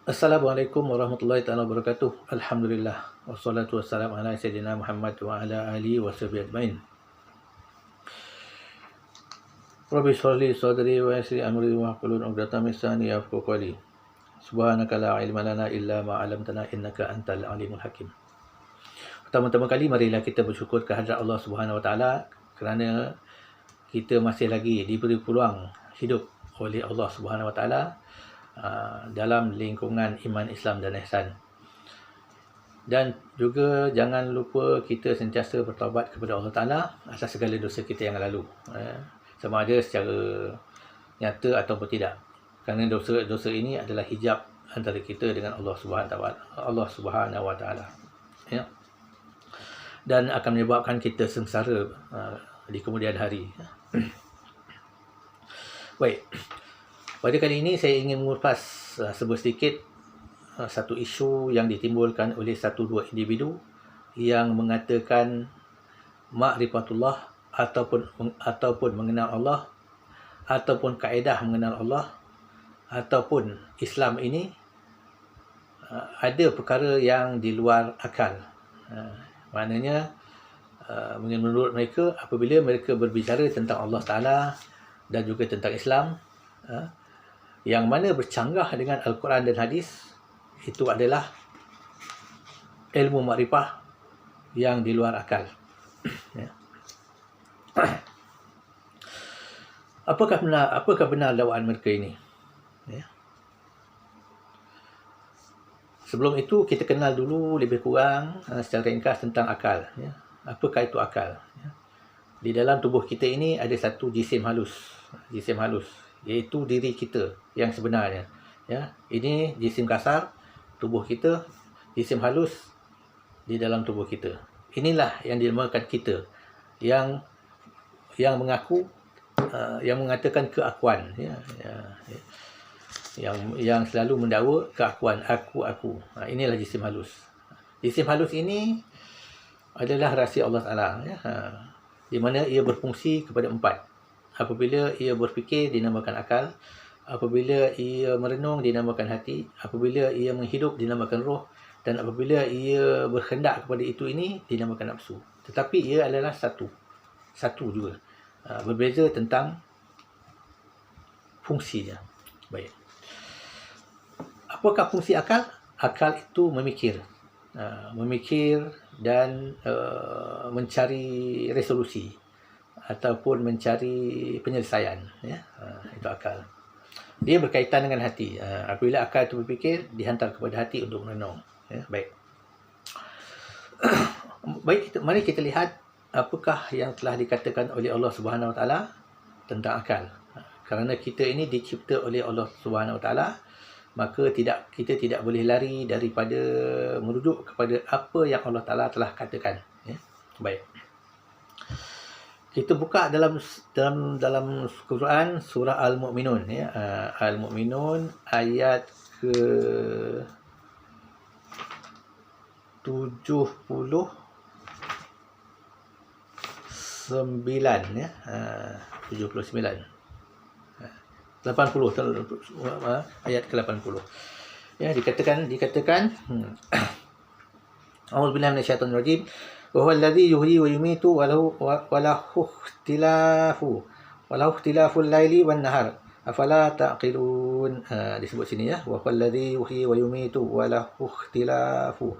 Assalamualaikum warahmatullahi taala wabarakatuh. Alhamdulillah wassalatu wassalamu ala sayyidina Muhammad wa ala alihi washabihi ajmain. Rabbi shrahli sadri wa yassir amri wa hlul 'uqdatam min lisani yafqahu qawli. Subhanaka la ilma lana illa ma 'allamtana innaka antal alimul hakim. Pertama-tama kali marilah kita bersyukur kehadrat Allah Subhanahu wa taala kerana kita masih lagi diberi peluang hidup oleh Allah Subhanahu wa taala dalam lingkungan iman, Islam dan ihsan. Dan juga jangan lupa kita sentiasa bertaubat kepada Allah Ta'ala atas segala dosa kita yang lalu, sama ada secara nyata ataupun tidak, kerana dosa-dosa ini adalah hijab antara kita dengan Allah Subhanahu wa Ta'ala, ya, dan akan menyebabkan kita sengsara di kemudian hari. Baik, pada kali ini saya ingin mengupas sedikit satu isu yang ditimbulkan oleh satu dua individu yang mengatakan ma'rifatullah ataupun mengenal Allah ataupun kaedah mengenal Allah ataupun Islam ini ada perkara yang di luar akal. Maknanya menurut mereka, apabila mereka berbicara tentang Allah Ta'ala dan juga tentang Islam, yang mana bercanggah dengan Al-Quran dan Hadis, itu adalah ilmu makrifah yang di luar akal. Ya. Apakah benar dakwaan mereka ini? Ya. Sebelum itu kita kenal dulu lebih kurang secara ringkas tentang akal. Ya. Apakah itu akal? Ya. Di dalam tubuh kita ini ada satu jisim halus, iaitu diri kita yang sebenarnya. Ya, ini jisim kasar tubuh kita, jisim halus di dalam tubuh kita. Inilah yang dinamakan kita, yang mengaku, yang mengatakan keakuan, ya, yang selalu mendakwa keakuan, aku. Inilah jisim halus. Jisim halus ini adalah rahsia Allah Taala, ya, di mana ia berfungsi kepada empat. Apabila ia berfikir, dinamakan akal. Apabila ia merenung, dinamakan hati. Apabila ia menghidup, dinamakan roh. Dan apabila ia berkehendak kepada itu ini, dinamakan nafsu. Tetapi ia adalah satu juga. Berbeza tentang fungsinya. Baik. Apakah fungsi akal? Akal itu memikir. Memikir dan mencari resolusi ataupun mencari penyelesaian, ya. Itu akal. Dia berkaitan dengan hati. Apabila akal itu berfikir, dihantar kepada hati untuk merenung, ya. Baik. Baik, mari kita lihat apakah yang telah dikatakan oleh Allah Subhanahu Wa Taala tentang akal. Kerana kita ini dicipta oleh Allah Subhanahu Wa Taala, maka kita tidak boleh lari daripada merujuk kepada apa yang Allah Taala telah katakan, ya. Baik. Kita buka dalam Quran surah Al-Mu'minun, ya. Al-Mu'minun ayat ke 79, ya. 79. 80, ayat ke-80. Ya, dikatakan A'udzubillahi minasyaitonir rajim. Wa huwa alladhi yuhyi wa yumiitu wa lahu ikhtilaful laili wan nahar afala taqilun. Disebut sini, ya, wa huwa alladhi yuhyi wa yumiitu wa lahu ikhtilafu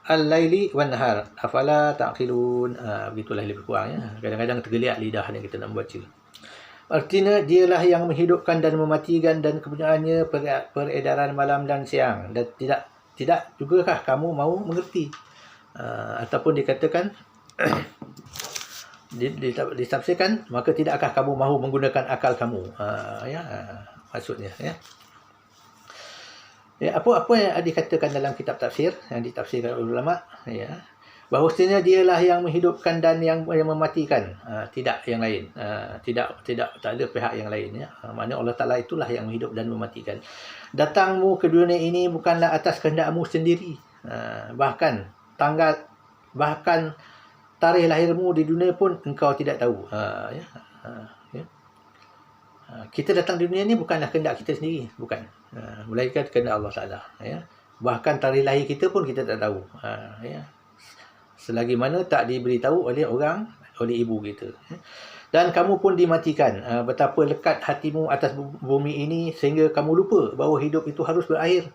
al-laili wan nahar afala taqilun. Begitulah lebih kurang, ya. Kadang-kadang tergeliat lidah yang kita nak baca. Artinya dialah yang menghidupkan dan mematikan, dan kepunyaannya peredaran malam dan siang, dan tidak jugakah kamu mau mengerti? Ataupun dikatakan ditafsirkan, maka tidakkah kamu mahu menggunakan akal kamu? Maksudnya, ya. Ya, apa yang dikatakan dalam kitab tafsir yang ditafsirkan oleh ulama, ya, bahawasanya dialah yang menghidupkan dan yang mematikan, tidak yang lain, tak ada pihak yang lain, ya. Maknanya Allah Ta'ala itulah yang menghidup dan mematikan. Datangmu ke dunia ini bukanlah atas kehendakmu sendiri, bahkan tarikh lahirmu di dunia pun engkau tidak tahu, ya. Kita datang di dunia ni bukanlah kehendak kita sendiri, bukan. Melainkan kehendak Allah Taala, ya. Bahkan tarikh lahir kita pun kita tak tahu, ya. Selagi mana tak diberitahu oleh ibu kita. Dan kamu pun dimatikan. Betapa lekat hatimu atas bumi ini sehingga kamu lupa bahawa hidup itu harus berakhir.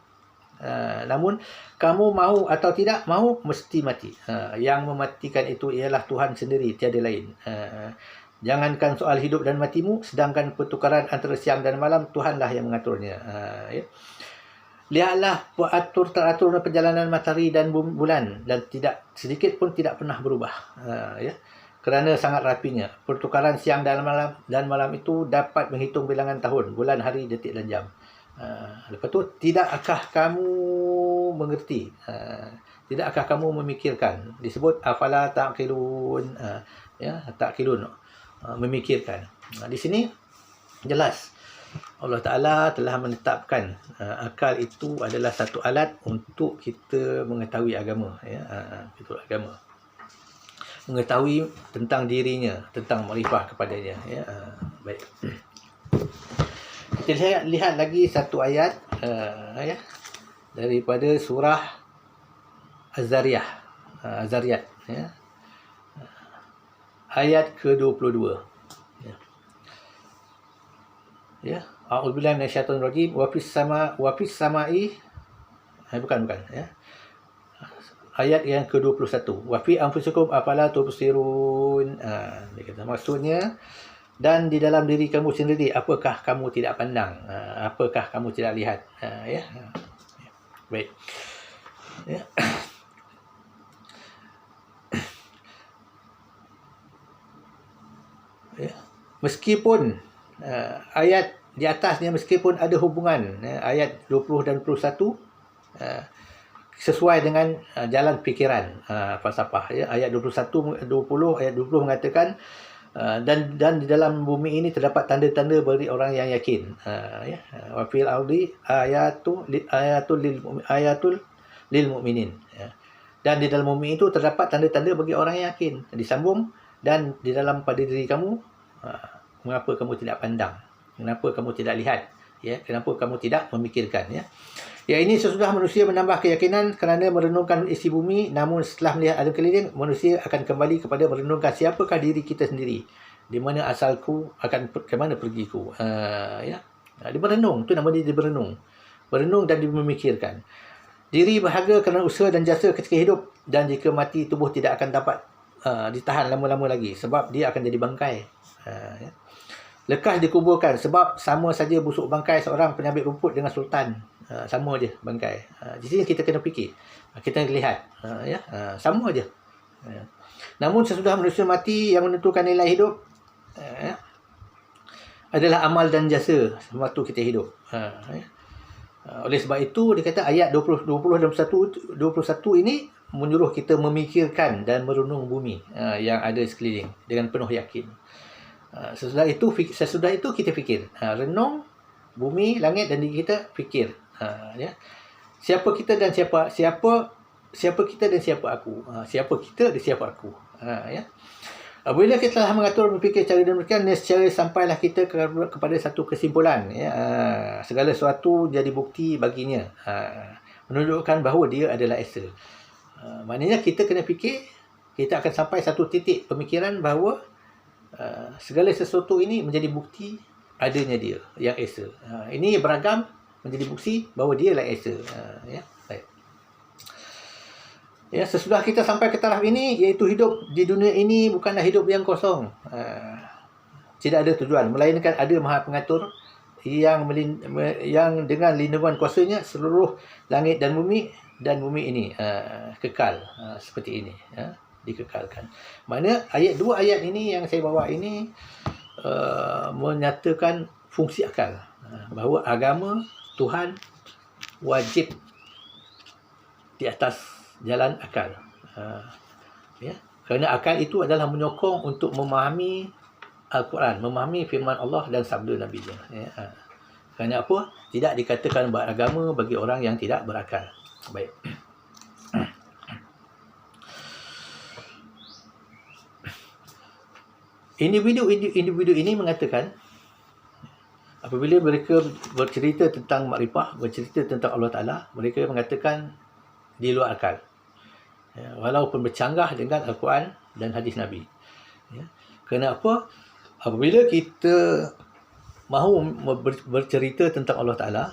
Namun kamu mahu atau tidak mahu mesti mati. Yang mematikan itu ialah Tuhan sendiri, tiada lain. Jangankan soal hidup dan matimu, sedangkan pertukaran antara siang dan malam Tuhanlah yang mengaturnya. Ya. Lihatlah teratur perjalanan matahari dan bulan, dan tidak sedikit pun tidak pernah berubah. Ya. Kerana sangat rapinya pertukaran siang dan malam itu dapat menghitung bilangan tahun, bulan, hari, detik dan jam. Lepas tu, tidakkah kamu mengerti? Tidakkah kamu memikirkan? Disebut afala taqilun, ya, taqilun, memikirkan. Di sini jelas Allah Ta'ala telah menetapkan akal itu adalah satu alat untuk kita mengetahui agama, ya, itu agama, mengetahui tentang dirinya, tentang makrifah kepadanya, ya. Baik, kita lihat lagi satu ayat, ya, daripada surah Az-Zariyat, ya, ayat ke-22. Ya, a'udzubillahi minasyaitonir rajim. Wa fis sama'i, bukan, ya. Ayat yang ke-21. Wa fi anfusikum afala tubsirun. Dia kata maksudnya, dan di dalam diri kamu sendiri apakah kamu tidak pandang? Apakah kamu tidak lihat? Ya. Baik. Ya. Ya. Meskipun ayat di atasnya, meskipun ada hubungan, ayat 20 dan 21 sesuai dengan jalan fikiran falsafah, ya. Ayat 20 mengatakan dan di dalam bumi ini terdapat tanda-tanda bagi orang yang yakin, ya. Wa fil ardi ayatul lil mu'minin, ya. Dan di dalam bumi itu terdapat tanda-tanda bagi orang yang yakin. Disambung, dan di dalam pada diri kamu, mengapa kamu tidak pandang? Kenapa kamu tidak lihat? Ya, kenapa kamu tidak memikirkan? Ya, ya, ini sesudah manusia menambah keyakinan kerana merenungkan isi bumi. Namun setelah melihat alam keliling, manusia akan kembali kepada merenungkan siapakah diri kita sendiri, di mana asalku, akan ke mana pergiku. Ya, dia berenung. Itu nama dia berenung. Berenung dan dia memikirkan. Diri berharga kerana usaha dan jasa ketika hidup, dan jika mati tubuh tidak akan dapat ditahan lama-lama lagi, sebab dia akan jadi bangkai. Ya. Lekas dikuburkan, sebab sama saja busuk bangkai seorang penyabit rumput dengan sultan, sama je bangkai. Di sini kita kena fikir, kita lihat, ya, sama je. Namun sesudah manusia mati, yang menentukan nilai hidup adalah amal dan jasa waktu kita hidup. Ya. Oleh sebab itu dia kata ayat 20 dan 21 ini menyuruh kita memikirkan dan merenung bumi yang ada sekeliling dengan penuh yakin. Sesudah itu kita fikir, renung bumi, langit dan diri kita, fikir, ya. Siapa kita dan siapa kita dan siapa aku. Siapa kita dan siapa aku. Ya. Apabila kita telah mengatur berfikir cara demikian, nescaya sampailah kita kepada satu kesimpulan, ya. Segala sesuatu jadi bukti baginya, menunjukkan bahawa dia adalah esa. Maknanya kita kena fikir, kita akan sampai satu titik pemikiran bahawa segala sesuatu ini menjadi bukti adanya dia yang esa. Ini beragam menjadi bukti bahawa dia lah esa. Ya, baik. Ya, sesudah kita sampai ke taraf ini, iaitu hidup di dunia ini bukanlah hidup yang kosong. Tidak ada tujuan, melainkan ada Maha Pengatur yang dengan lindungan kuasanya seluruh langit dan bumi ini kekal seperti ini, ya, dikekalkan. Mana dua ayat ini yang saya bawa ini menyatakan fungsi akal, bahawa agama Tuhan wajib di atas jalan akal, ya, kerana akal itu adalah menyokong untuk memahami Al-Quran, memahami firman Allah dan sabda Nabi, ya. Kerana apa? Tidak dikatakan beragama bagi orang yang tidak berakal. Baik. Individu ini mengatakan Apabila mereka bercerita tentang makrifah, bercerita tentang Allah Ta'ala, mereka mengatakan di luar akal. Ya, walaupun bercanggah dengan Al-Quran dan hadis Nabi. Ya. Kenapa? Apabila kita mahu bercerita tentang Allah Ta'ala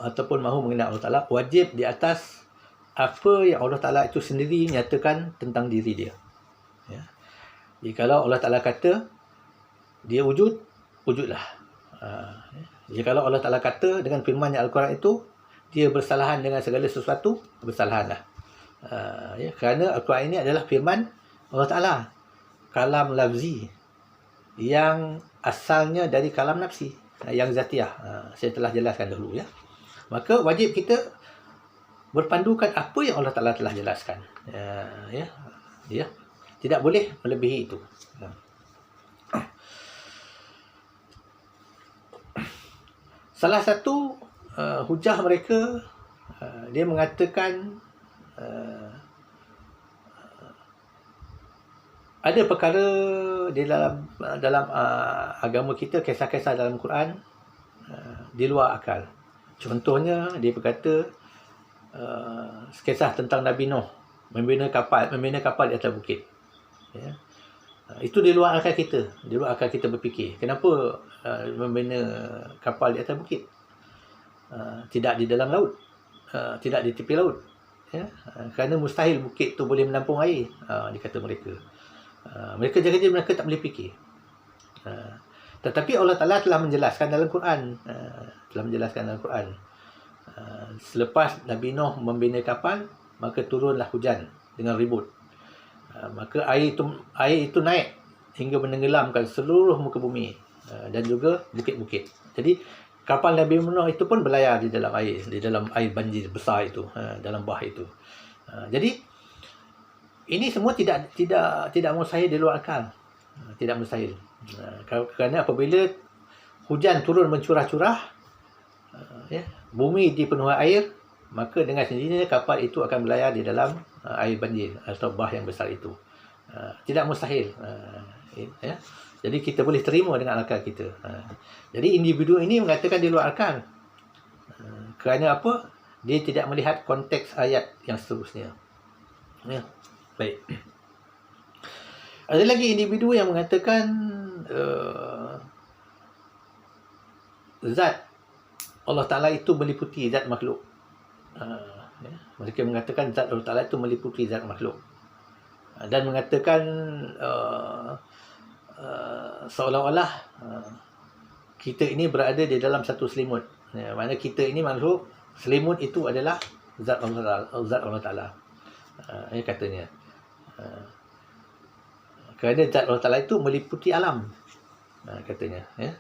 ataupun mahu mengenal Allah Ta'ala, wajib di atas apa yang Allah Ta'ala itu sendiri nyatakan tentang diri dia. Ya. Jadi kalau Allah Ta'ala kata dia wujud, wujudlah. Jadi kalau Allah Ta'ala kata dengan firman Al-Quran itu dia bersalahan dengan segala sesuatu, bersalahanlah. Ya, kerana Al-Quran ini adalah firman Allah Ta'ala, kalam lafzi yang asalnya dari kalam nafsi, yang zatiah. Saya telah jelaskan dahulu, ya. Maka wajib kita berpandukan apa yang Allah Ta'ala telah jelaskan. Ya. Tidak boleh melebihi itu. Salah satu hujah mereka, dia mengatakan ada perkara di dalam agama kita, kisah-kisah dalam Quran di luar akal. Contohnya dia berkata kisah tentang Nabi Nuh membina kapal di atas bukit. Ya. Itu di luar akal kita, di luar akal kita berfikir. Kenapa membina kapal di atas bukit? Tidak di dalam laut, tidak di tepi laut. Ya. Kerana mustahil bukit tu boleh menampung air, dikata mereka. Mereka jadi mereka tak boleh fikir. Tetapi Allah Ta'ala telah menjelaskan dalam Quran. Selepas Nabi Nuh membina kapal, maka turunlah hujan dengan ribut. Maka air itu naik hingga menenggelamkan seluruh muka bumi dan juga bukit-bukit. Jadi kapal Nabi Nuh itu pun berlayar di dalam air banjir besar itu, dalam bah itu. Jadi ini semua tidak mustahil di luar akal. Tidak mustahil. Kerana apabila hujan turun mencurah-curah, ya, bumi dipenuhi air, maka dengan sendirinya kapal itu akan berlayar di dalam air banjir atau bah yang besar itu. Tidak mustahil. Ya. Jadi kita boleh terima dengan akal kita. Jadi individu ini mengatakan di luar akal. Kerana apa? Dia tidak melihat konteks ayat yang seterusnya. Ya. Baik. Ada lagi individu yang mengatakan zat Allah Ta'ala itu meliputi zat makhluk. Ya. Mereka mengatakan zat Allah Ta'ala itu meliputi zat makhluk. Dan mengatakan seolah-olah kita ini berada di dalam satu selimut. Ya, mana kita ini makhluk, selimut itu adalah zat Allah Ta'ala. Ini katanya. Kerana zat Allah Ta'ala itu meliputi alam, katanya. Ya.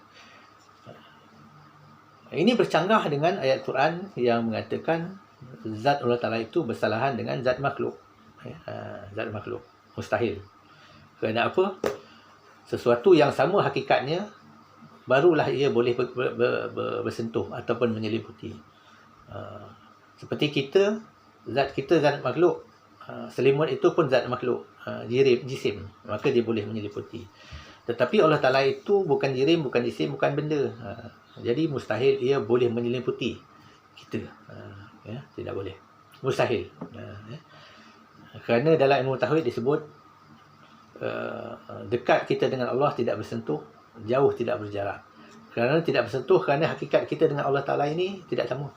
Ini bercanggah dengan ayat Quran yang mengatakan zat Allah Ta'ala itu bersalahan dengan zat makhluk. Zat makhluk. Mustahil. Kerana apa? Sesuatu yang sama hakikatnya, barulah ia boleh bersentuh ataupun menyeliputi. Seperti kita zat makhluk. Selimut itu pun zat makhluk, jisim, maka dia boleh menyeliputi. Tetapi Allah Ta'ala itu bukan jirim, bukan jisim, bukan benda. Jadi mustahil ia boleh menyeliputi kita. Ya, tidak boleh. Mustahil. Ya. Kerana dalam ilmu tauhid disebut dekat kita dengan Allah tidak bersentuh, jauh tidak berjarak. Kerana tidak bersentuh, kerana hakikat kita dengan Allah Ta'ala ini tidak sama.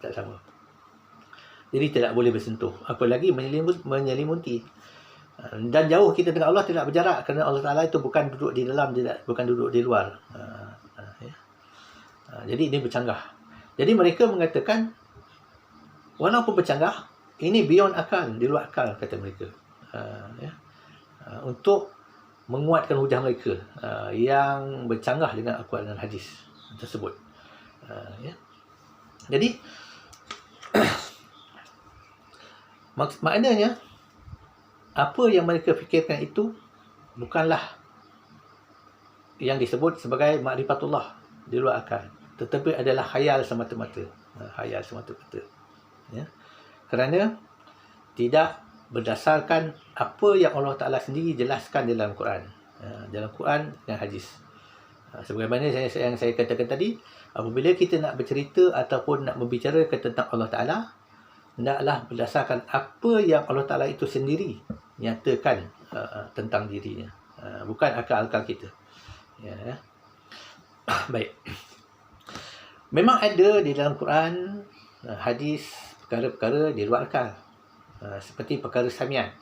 Tak sama. Jadi tidak boleh bersentuh, apalagi menyelimuti. Dan jauh kita dengan Allah tidak berjarak, kerana Allah Ta'ala itu bukan duduk di dalam, bukan duduk di luar. Ya. Jadi ini bercanggah. Jadi mereka mengatakan walaupun bercanggah, ini beyond akal, di luar akal, kata mereka. Ya. Untuk menguatkan hujah mereka yang bercanggah dengan Al-Quran dan hadis tersebut. Ya. Jadi maknanya apa yang mereka fikirkan itu bukanlah yang disebut sebagai ma'rifatullah di luar akal, tetapi adalah khayal semata-mata. Khayal semata-mata. Ya. Kerana tidak berdasarkan apa yang Allah Ta'ala sendiri jelaskan dalam Quran. Dalam Quran dan hadis. Sebagaimana yang saya katakan tadi, apabila kita nak bercerita ataupun nak membicarakan tentang Allah Ta'ala, hendaklah berdasarkan apa yang Allah Ta'ala itu sendiri nyatakan tentang dirinya, bukan akal-akal kita. Ya. Baik. Memang ada di dalam Quran, hadis, perkara-perkara di luar akal. Seperti perkara samiat.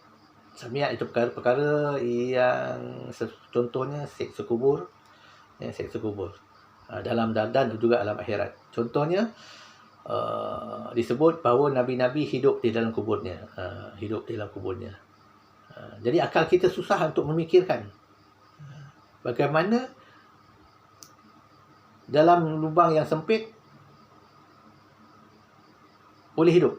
Samiat itu perkara-perkara yang contohnya seksa kubur, seksa kubur dalam dan juga alam akhirat. Contohnya disebut bahawa nabi-nabi hidup di dalam kuburnya, jadi akal kita susah untuk memikirkan bagaimana dalam lubang yang sempit boleh hidup.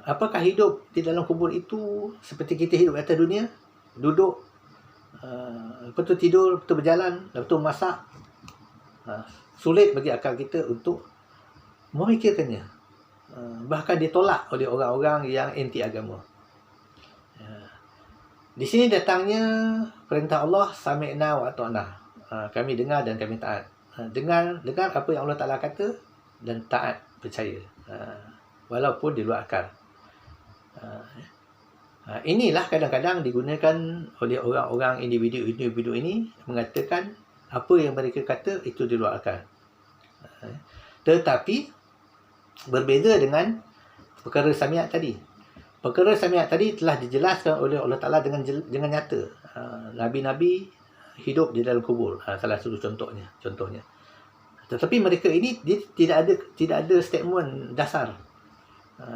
Apakah hidup di dalam kubur itu seperti kita hidup di atas dunia, duduk, lepas tu tidur, lepas tu berjalan, lepas tu masak? Sulit bagi akal kita untuk memikirkannya. Bahkan ditolak oleh orang-orang yang anti agama. Di sini datangnya perintah Allah, sami'na wa ata'na. Kami dengar dan kami taat. Dengar apa yang Allah Ta'ala kata dan taat, percaya. Walaupun di luar akal. Inilah kadang-kadang digunakan oleh orang-orang individu ini mengatakan apa yang mereka kata itu di luar akal. Tetapi berbeza dengan perkara samiat tadi. Perkara samiat tadi telah dijelaskan oleh Allah Ta'ala dengan nyata. Nabi-nabi hidup di dalam kubur, salah satu contohnya. Tetapi mereka ini tidak ada statement dasar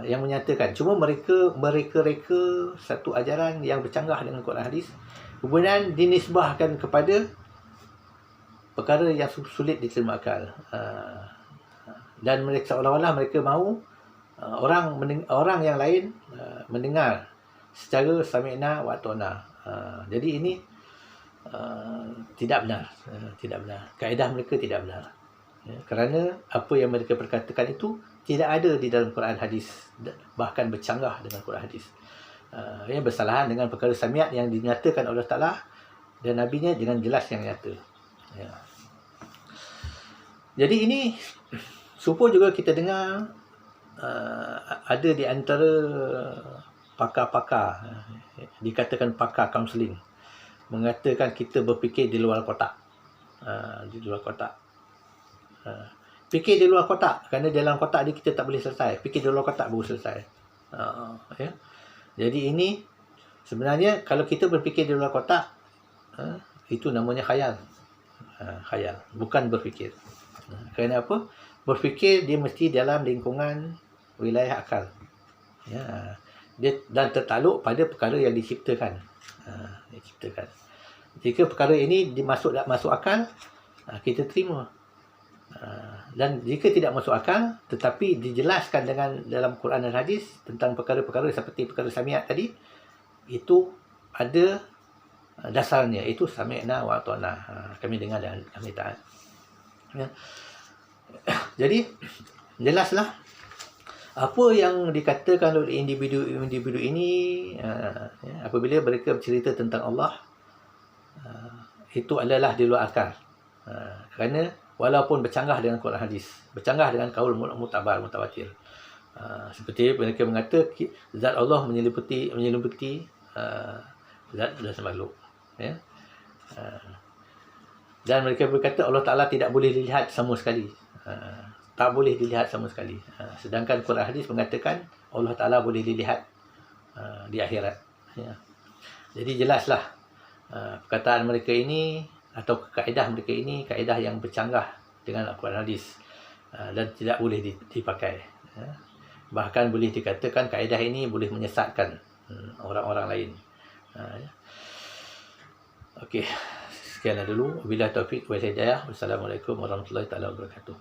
yang menyatakan. Cuma mereka reka satu ajaran yang bercanggah dengan Quran hadis, kemudian dinisbahkan kepada perkara yang sulit diterima akal. Dan mereka seolah-olah mereka mahu orang yang lain mendengar secara sami'na wa ata'na. Jadi ini tidak benar. Kaedah mereka tidak benar. Kerana apa yang mereka perkatakan itu tidak ada di dalam Quran hadis, bahkan bercanggah dengan Quran hadis. Yang bersalahan dengan perkara samiat yang dinyatakan oleh Allah Ta'ala dan Nabi-Nya dengan jelas yang nyata. Jadi ini supaya juga kita dengar ada di antara pakar-pakar, dikatakan pakar kaunseling, mengatakan kita berfikir di luar kotak. Fikir di luar kotak, kerana dalam kotak ni kita tak boleh selesai. Fikir di luar kotak baru selesai. Jadi ini sebenarnya kalau kita berfikir di luar kotak, itu namanya khayal. Khayal, bukan berfikir. Kerana apa? Berfikir dia mesti dalam lingkungan wilayah akal. Dia dan tertakluk pada perkara yang diciptakan. Jika perkara ini masuk akal, kita terima. Dan jika tidak masuk akal tetapi dijelaskan dengan dalam Quran dan hadis tentang perkara-perkara seperti perkara samiat tadi, itu ada dasarnya, itu sami'na wa ata'na. Kami dengar dan kami taat. Jadi jelaslah apa yang dikatakan oleh individu ini, apabila mereka bercerita tentang Allah, itu adalah di luar akal. Kerana walaupun bercanggah dengan Quran hadis, bercanggah dengan kaul mutawatir. Seperti mereka mengata zat Allah menyeliputi zat dan makhluk. Dan mereka berkata Allah Ta'ala tidak boleh dilihat sama sekali. Tak boleh dilihat sama sekali. Sedangkan Quran hadis mengatakan Allah Ta'ala boleh dilihat di akhirat. Jadi jelaslah perkataan mereka ini atau kaedah mereka ini kaedah yang bercanggah dengan Al-Quran hadis dan tidak boleh dipakai. Bahkan boleh dikatakan kaedah ini boleh menyesatkan orang-orang lain. Okey, sekianlah dulu. Wabillahi taufiq wal hidayah. Wassalamualaikum warahmatullahi taala wabarakatuh.